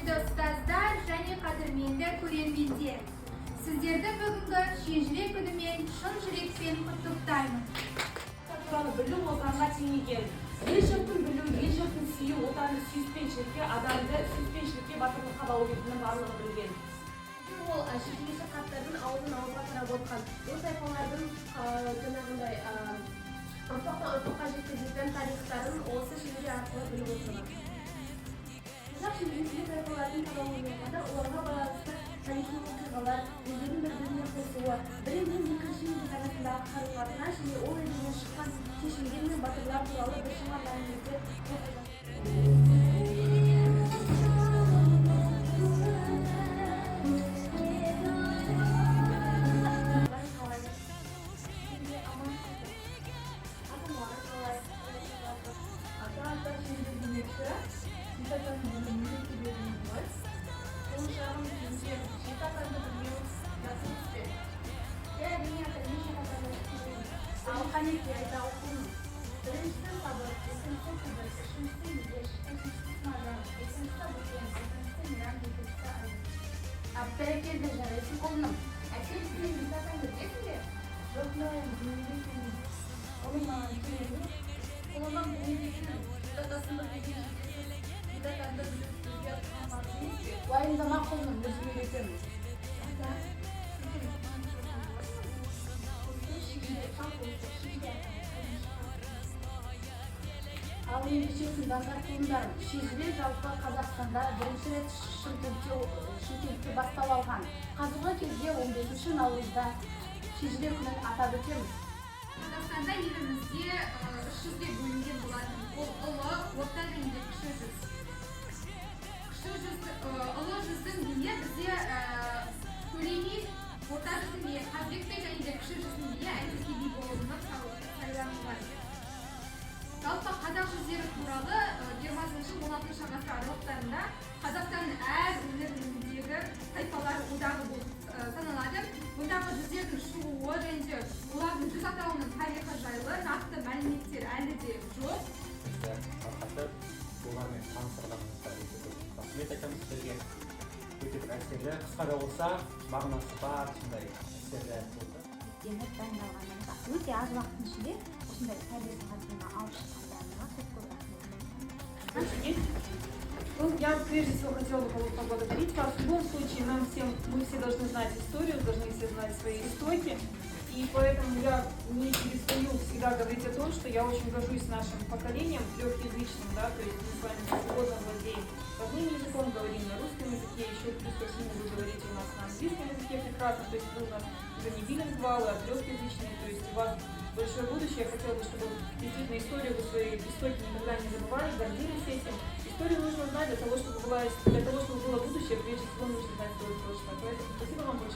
құрметті ұстаздар және қадірменді көрермендер, сіздерді бүгінгі шежіре күнімен шын жүрекпен құттықтаймын. Туралы білу отанға теңеген. Ел жұртын білу, ел жұртын сүю, отанды сүйіспеншілікке, адамды сүйіспеншілікке батырлыққа баулитынын барлығы білген. Ол шешілгіші қаттардың аузын ауызға тарап отқан бұл тайпалардың жаңағындай ұрпақтан ұрпаққа жеткізілген тарихтарын осы шежіре арқылы біліп отырған. Қазақ шежіресінде тайпалардың табалдырығында оларға байланысты тарихи оқиғалар, өздерінің бір-біріне қосылуы, бірінен екіншінің арасындағы қарым-қатынас және ол елден шыққан шешілген мен батырлар туралы біршама мәліметтер. Bereket becerisi kolunum. Erkek bir zaten görecek mi? Yok ne bilmiyorum. Onun mantığını, onun bildiğini, dadasında bildiğini, bir de kendi bildiğini. Bu aynı zamanda kolunum, gözümü götürüm. Ал ендеше тыңдарман туындарын шежіре жалпы Қазақстанда бірінші рет Шымкентте бастау алған. Қазіргі кезде 15 наурызда шежіре күнін атап өтеміз. Қазақстанда елімізде 300-ге бөлінген болатын. Ол ұлы, орта және кіші жүз. Ұлы жүздің биі бізде Төлемей, орта жүздің биі Қазбек би және де кіші жүздің биі Әйтеке би болып сайланылған. Жалпы қазақ жүздері туралы 20-16 ғасыр аралықтарында Қазақстанның әр өңіріндегі тайпалар одағы болып саналады. Бұндағы жүздердің шығуы және олардың жүз атауының тарихы жайлы нақты мәліметтер әлі де жоқ. Олармен таныстырғанымызда рахмет айтамыз сіздерге. Өте бір әсерлі, қысқа да болса, мағынасы бар, сондай әсерлі болды. Демек дайындалғанымызға өте аз уақыттың ішінде осындай тәрбие сағатына алып шыққандарыңызға көп рахмет. Я прежде всего хотела бы поблагодарить вас. В любом случае, мы все должны знать историю, должны все знать свои истоки. И поэтому я не перестаю всегда говорить о том, что я очень горжусь нашим поколением трехязычным, да, то есть мы с вами свободно владеем родным языком, говорим на русском языке, еще плюс ко всему вы говорите у нас на английском языке прекрасно, то есть вы у нас уже не билингвалы, а трехязычные, то есть у вас большое будущее. Я хотела бы, чтобы действительно историю вы свои истоки никогда не забывали, гордились этим. Историю нужно знать для того, чтобы было будущее, прежде всего нужно знать свое прошлое. Поэтому спасибо вам большое.